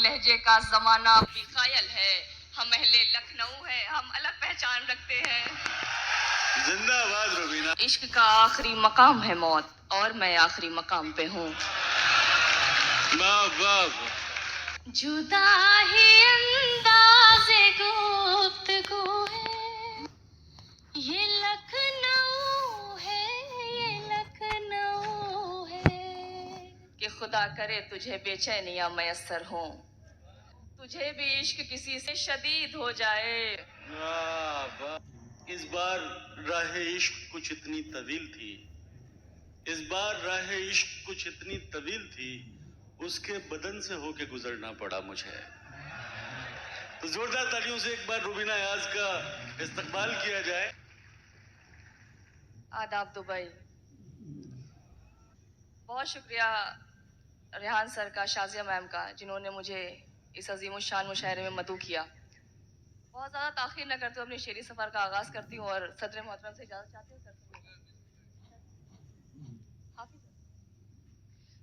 لہجے کا زمانہ بھی قائل ہے. ہم اہل لکھنؤ ہیں, ہم الگ پہچان رکھتے ہیں. زندہ باد روبینہ. عشق کا آخری مقام ہے موت, اور میں آخری مقام پہ ہوں. واہ واہ. جدا ہی انداز گفتگو ہے, یہ لکھنؤ ہے, یہ لکھنؤ ہے. کہ خدا کرے تجھے بے چینیاں میسر ہوں, تجھے بھی عشق کسی سے شدید ہو جائے. واہ واہ. اس بار راہ عشق کچھ اتنی طویل تھی, اس بار راہ عشق کچھ اتنی طویل تھی, اس کے بدن سے ہو کے گزرنا پڑا مجھے. تو زوردار تالیوں سے ایک بار روبینہ ایاز کا استقبال کیا جائے. آداب دبئی. بہت شکریہ ریحان سر کا, شازیہ میم کا, جنہوں نے مجھے اس عظیم الشان مشاعرے میں مدعو کیا. بہت زیادہ تاخیر نہ کرتے ہوئے اپنے شعری سفر کا آغاز کرتی ہوں, اور صدر محترم سے اجازت چاہتے ہوں.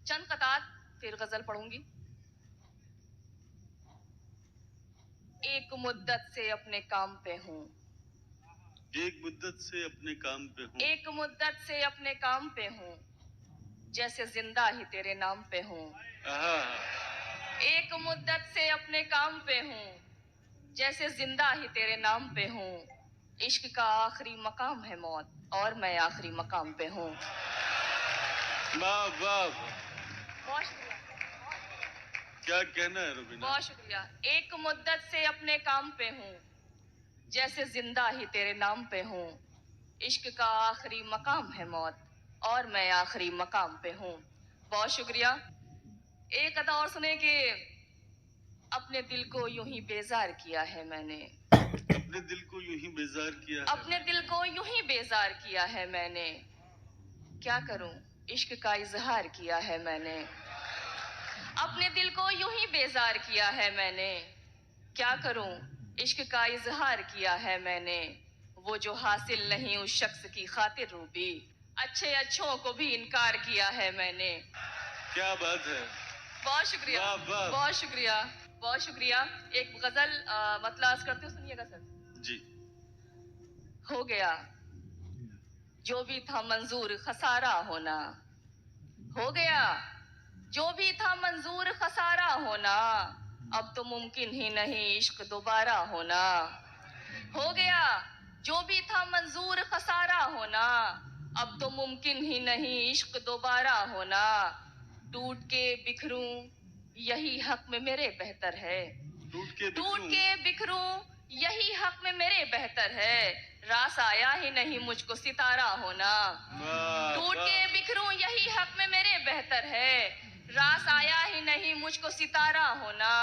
چند قطعات پھر غزل پڑھوں گی. ایک مدت سے اپنے کام پہ ہوں, ایک مدت سے اپنے کام پہ ہوں, ایک مدت سے اپنے کام پہ ہوں, جیسے زندہ ہی تیرے نام پہ ہوں. ایک مدت سے اپنے کام پہ ہوں, جیسے زندہ ہی تیرے نام پہ ہوں. عشق کا آخری مقام ہے موت, اور میں آخری مقام پہ ہوں. واہ واہ. بہت شکریہ. کیا کہنا ہے روبینہ. بہت شکریہ. ایک مدت سے اپنے کام پہ ہوں, جیسے زندہ ہی تیرے نام پہ ہوں. عشق کا آخری مقام ہے موت, اور میں آخری مقام پہ ہوں. بہت شکریہ. ایک ادا اور سنیں کہ اپنے دل کو یوں ہی بیزار کیا ہے میں نے, اپنے دل کو یوں ہی بیزار کیا ہے, اپنے دل کو یوں ہی بیزار کیا ہے میں نے. کیا کروں عشق کا اظہار کیا ہے میں نے, اپنے دل کو یوں ہی بیزار کیا ہے میں نے. کیا کروں عشق کا اظہار کیا ہے میں نے, وہ جو حاصل نہیں اس شخص کی خاطر روبی, اچھے اچھوں کو بھی انکار کیا ہے میں نے. کیا بات ہے. بہت شکریہ. واہ واہ. بہت شکریہ. بہت شکریہ. ایک غزل مطلع عرض کرتی ہوں, سنیے گا سر. جی. ہو گیا جو بھی تھا منظور خسارہ ہونا, ہو گیا جو بھی تھا منظور خسارہ ہونا, اب تو ممکن ہی نہیں عشق دوبارہ ہونا. ہو گیا جو بھی تھا منظور خسارہ ہونا, اب تو ممکن ہی نہیں عشق دوبارہ ہونا. ٹوٹ کے بکھروں یہی حق میں میرے بہتر ہے, ٹوٹ کے بکھروں یہی حق میں میرے بہتر ہے. راس آیا ہی نہیں مجھ کو ستارہ ہونا. ٹوٹ کے بکھروں یہی حق میں میرے بہتر ہے, راس آیا ہی نہیں مجھ کو ستارہ ہونا.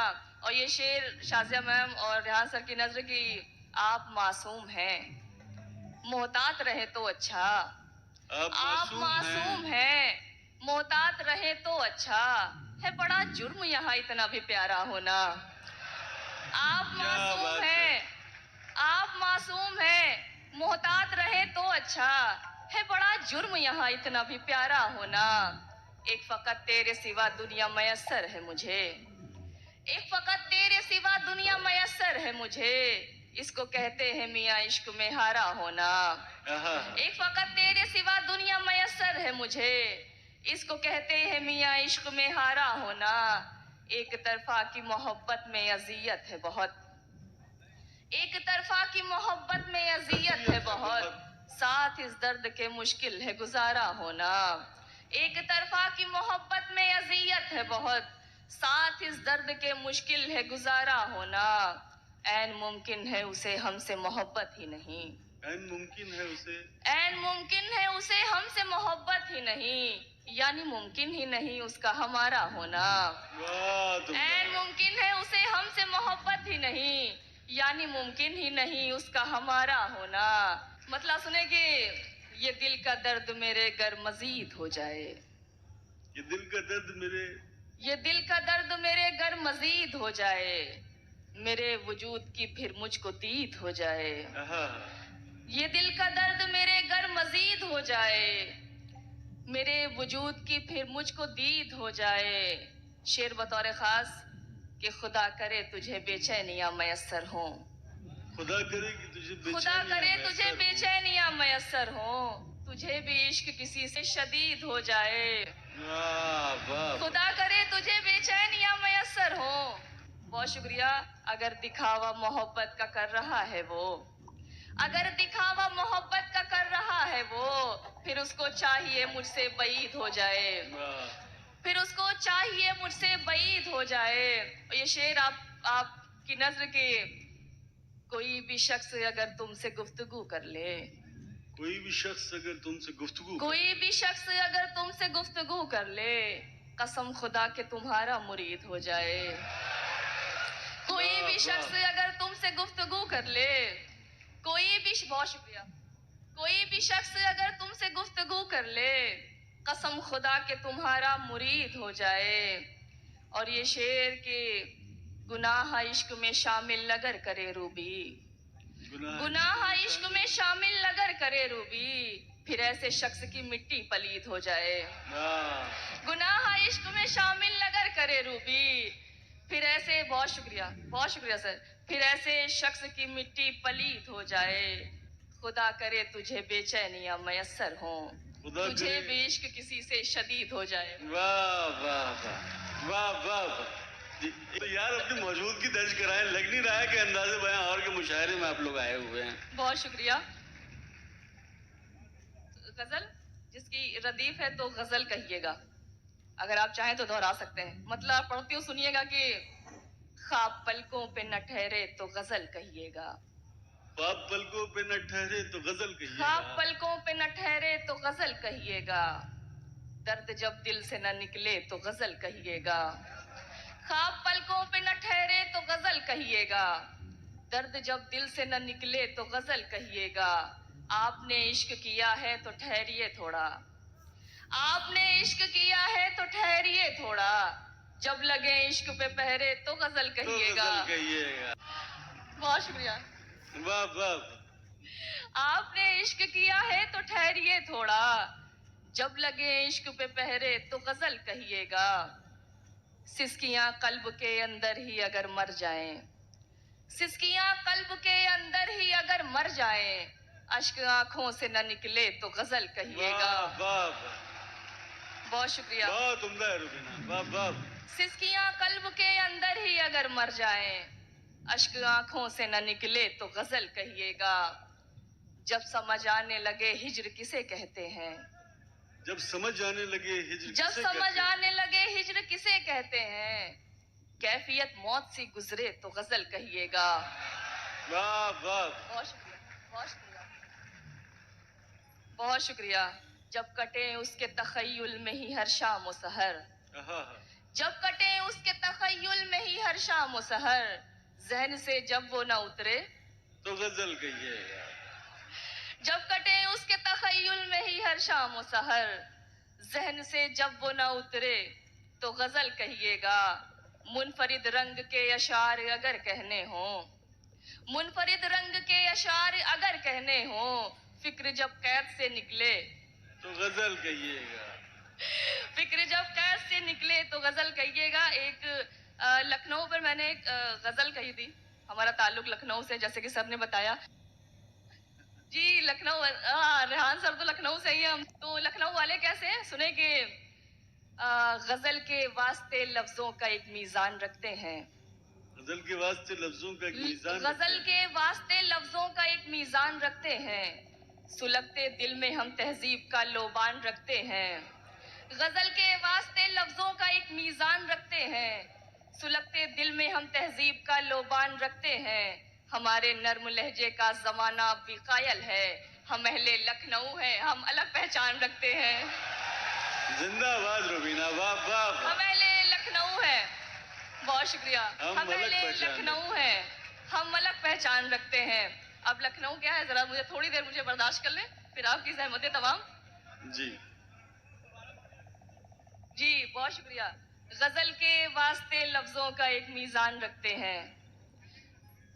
اور یہ شعر شازیہ میم اور ریحان سر کی نظر کی, آپ معصوم ہیں, محتاط رہے تو اچھا. آپ معصوم ہیں, محتاط رہے تو اچھا ہے. بڑا جرم یہاں اتنا بھی پیارا ہونا. آپ معصوم ہیں, آپ معصوم ہیں, محتاط رہے تو اچھا ہے. بڑا جرم یہاں اتنا بھی پیارا ہونا. ایک فقط تیرے سوا دنیا میسر ہے مجھے, ایک فقط تیرے سوا دنیا میسر ہے مجھے. اس کو کہتے ہیں میاں عشق میں ہارا ہونا. ایک فقط تیرے سوا دنیا میسر ہے مجھے, اس کو کہتے ہیں میاں عشق میں ہارا ہونا. ایک طرفہ کی محبت میں اذیت ہے بہت, ایک طرفہ کی محبت میں اذیت ہے بہت, ساتھ اس درد کے مشکل ہے گزارا ہونا. ایک طرفہ کی محبت میں اذیت ہے بہت, ساتھ اس درد کے مشکل ہے گزارا ہونا. عین ممکن ہے اسے ہم سے محبت ہی نہیں, عین ممکن ہے اسے, عین ممکن ہے اسے ہم سے محبت ہی نہیں, یعنی ممکن ہی نہیں اس کا ہمارا ہونا. عین ممکن ہے اسے ہم سے محبت ہی نہیں, یعنی ممکن ہی نہیں اس کا ہمارا ہونا. مطلب سنے کہ یہ دل کا درد میرے گر مزید ہو جائے, یہ دل کا درد میرے, یہ دل کا درد میرے گر مزید ہو جائے, میرے وجود کی پھر مجھ کو دید ہو جائے. یہ دل کا درد میرے گر مزید ہو جائے, میرے وجود کی پھر مجھ کو دید ہو جائے. شعر بطور خاص کہ खुदा करे तुझे बेचैनियां मयस्सर हों, खुदा करे कि तुझे खुदा करे तुझे मैसर हो। बेचैनियां मयस्सर हों, तुझे भी इश्क किसी से शदीद हो जाए। वाह वाह खुदा करे तुझे बेचैनियां मयस्सर हो। बहुत शुक्रिया। अगर दिखावा मोहब्बत का कर रहा है वो, अगर दिखावा मोहब्बत का कर रहा है वो, फिर उसको चाहिए मुझसे बईद हो जाए, वाह। फिर उसको चाहिए मुझसे बईद हो जाए। और ये शेर आपकी नज़र के कोई भी शख्स अगर तुमसे गुफ्तगू कर ले, कोई भी शख्स अगर तुमसे गुफ्तगू कोई भी शख्स अगर तुमसे गुफ्तगू कर ले, कसम खुदा के तुम्हारा मुरीद हो जाए। कोई वाह, भी शख्स वाह। अगर तुमसे गुफ्तगू कर ले, कोई भी, बहुत शुक्रिया, कोई भी शख्स अगर तुमसे गुफ्तगू कर ले, कसम खुदा के तुम्हारा मुरीद हो जाए। और ये शेर के गुनाह इश्क में शामिल अगर करे रूबी, गुनाह इश्क में शामिल अगर करे रूबी, फिर ऐसे शख्स की मिट्टी पलीद हो जाए। वाह। गुनाह इश्क में शामिल अगर करे रूबी, फिर ऐसे, बहुत शुक्रिया सर, फिर ऐसे शख्स की मिट्टी पलीद हो जाए। खुदा करे तुझे बेचैनियां मयस्सर हों, खुदा तुझे करे। भी इश्क किसी से शदीद हो जाए। वाह वाह वाह वाह वाह वाह। तो यार अपनी मौजूदगी दर्ज कराएं, लग नहीं रहा है कि अंदाज़े बयां और के मुशायरे में आप लोग आए हुए हैं। बहुत शुक्रिया। गजल जिसकी रदीफ है तो गजल कहिएगा, अगर आप चाहें तो दोहरा सकते हैं। मतलब आप पढ़ती हो सुनिएगा कि ख्वाब पलकों पे न ठहरे तो गजल कहिएगा, ख्वाब पलकों पे न ठहरे तो गजल ख्वाब कहिएगा, पलकों पे न ठहरे तो गजल कहिएगा, दर्द जब दिल से न निकले तो गजल कहिएगा। ख्वाब पलकों पे न ठहरे तो गजल कहिएगा, दर्द जब दिल से न निकले तो गजल कहिएगा। आपने इश्क किया है तो ठहरिए थोड़ा, आपने इश्क किया है तो ठहरिए थोड़ा, जब लगे इश्क पे पहरे तो गजल तो कहिएगा। गजल कहिएगा। बहुत शुक्रिया। वाह वाह। आपने इश्क किया है तो ठहरिए थोड़ा, जब लगे इश्क पे पहरे तो गजल कहिएगा। सिसकियां कल्ब के अंदर ही अगर मर जाएं, सिसकियां कल्ब के अंदर ही अगर मर जाएं, अश्क आंखों से न निकले तो गजल कहिएगा। वाह वाह वाह। बहुत शुक्रिया। बहुत उम्दा है रुबीना, वाह वाह। सिसकियां कल्ब के अंदर ही अगर मर जाएं, अश्क आंखों से न निकले तो गजल कहिएगा। जब समझ आने लगे हिज्र किसे कहते हैं, जब समझ आने लगे हिज्र जब किसे समझ कहते हैं? आने लगे हिज्र किसे कहते हैं, कैफियत मौत सी गुजरे तो गजल कहिएगा। वाह वाह। बहुत शुक्रिया, बहुत शुक्रिया, बहुत शुक्रिया। जब कटे उसके तखय्युल में ही हर शाम व सहर, आहा। जब कटे उसके तखय्युल में ही हर शाम व सहर, जहन से जब वो न उतरे तो गजल कहिएगा। जब कटे उसके तखय्युल में ही हर शाम व सहर, जहन से जब वो न उतरे तो गजल कहिएगा। मुनफरिद रंग के अशार अगर कहने हों, मुनफरिद रंग के अशार अगर कहने हों, फिक्र जब कैद से निकले तो गजल कहिएगा। फिक्र जब कैद से निकले तो गजल कहिएगा। एक लखनऊ पर मैंने एक गजल कही थी, हमारा ताल्लुक लखनऊ से, जैसे कि सर ने बताया। जी लखनऊ, रेहान सर तो लखनऊ से ही हैं हम। तो लखनऊ वाले कैसे हैं सुने कि गजल के वास्ते लफ्जों का एक मीजान रखते हैं, गजल के वास्ते लफ्जों का एक मीज़ान गजल रखते हैं। के वास्ते लफ्जों का एक मीजान रखते हैं, सुलगते दिल में हम तहजीब का लोबान रखते हैं। गजल के वास्ते लफ्जों का एक मीजान रखते हैं, सुलगते दिल में हम तहजीब का लोबान रखते हैं। हमारे नर्म लहजे का जमाना भी कायल है, हम अहले लखनऊ हैं, हम अलग पहचान रखते हैं। जिंदाबाद रुबीना, वाह वाह वाह। हम अहले लखनऊ हैं, बहुत शुक्रिया। हम हम अलग अहले पहचान लखनऊ हैं, हम अलग पहचान रखते हैं। अब लखनऊ क्या है, जरा मुझे थोड़ी देर मुझे बर्दाश्त कर ले, फिर आपकी ज़हमतें तमाम। जी जी बहुत शुक्रिया। गजल के वास्ते लफ्जों का एक मीजान रखते हैं,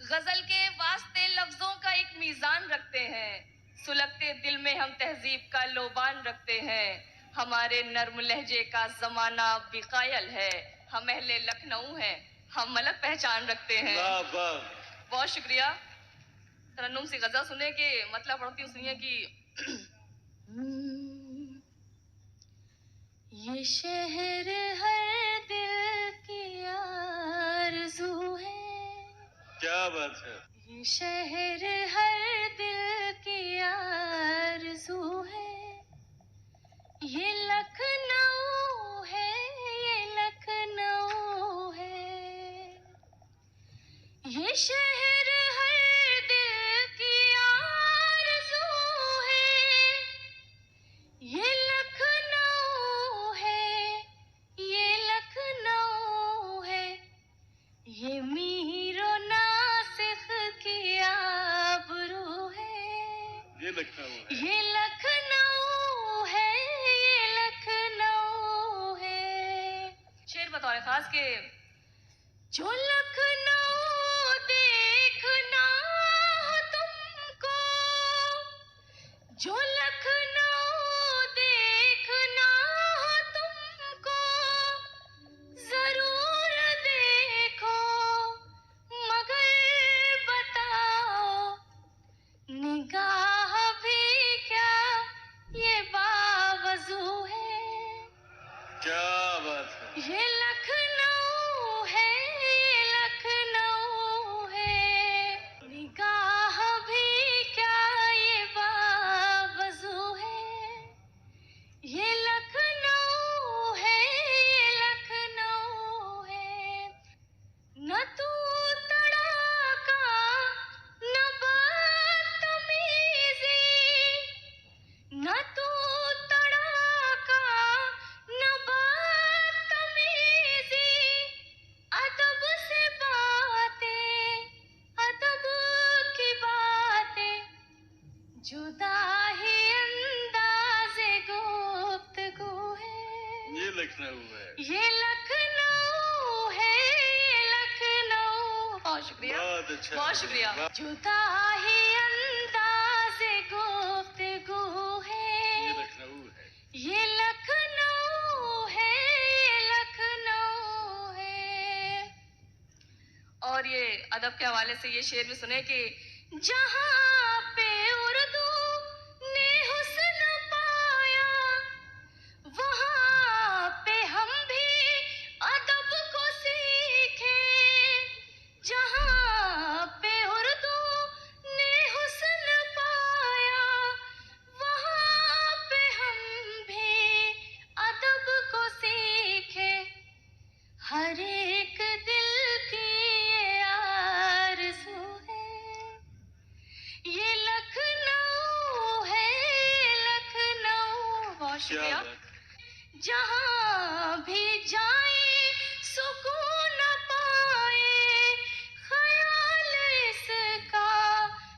गजल के वास्ते लफ्जों का एक मीजान रखते हैं, सुलगते दिल में हम तहजीब का लोबान रखते हैं। हमारे नर्म लहजे का जमाना भी कायल है, हम अहले लखनऊ हैं, हम अलग पहचान रखते हैं। वाह वाह। बहुत शुक्रिया। तरन्नुम सी गजल सुने के मतलब पढ़ती हूँ, सुनिए कि ये शहर हर दिल की आरज़ू है। क्या बात है। ये शहर हर दिल की आरज़ू है। ये लखनऊ है, ये लखनऊ है। ये शहर हर दिल की आरज़ू है। ये लखनऊ है, ये लखनऊ है। ये मीरो नासिक की आबरू है। ये लखनऊ है। ये लखनऊ है, ये लखनऊ है। शेर बतौर खास के जो लखनऊ देखना हो तुमको, जो लखनऊ देखना हो तुमको, जरूर देखो मगर बताओ निगाह भी क्या ये बावजू है। क्या बात है। ये लखनऊ है, ये लखनऊ है। निगाह भी क्या ये बावजू है। ये लखनऊ है, ये लखनऊ है। न तू तड़ाका न बदतमीजी, न तू तड़ाका न बदतमीजी। अदब से बातें, अदब की बातें, जुदा ही अंदाज़े गुफ्तगू है। ये लखनऊ है। ये लखनऊ है, ये लखनऊ। बहुत शुक्रिया, बहुत अच्छा। बहुत शुक्रिया। वाह। जुदा ही अंदाज़े गुफ्तगू है। ये लखनऊ है। ये लखनऊ है, ये लखनऊ है। और ये अदब के हवाले से ये शेर भी सुने कि जहाँ पे उर्दू ने हुस्न पाया, वहाँ पे हम भी अदब को सीखे। जहाँ पे उर्दू ने हुस्न पाया, वहाँ पे हम भी अदब को सीखे। हर एक दिल की ये आरज़ू है। ये लखनऊ है, ये लखनऊ। बहुत क्या शुक्रिया। बात। जहाँ भी जाए सुकून न पाए, ख्याल इसका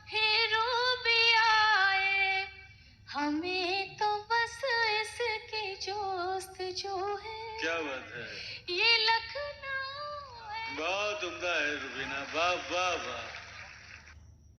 ही रूबी आए। हमें तो बस इसकी जोस्तजू है। क्या बात है। ये लखनऊ है। बहुत उम्दा है रुबीना। वाह वाह वाह।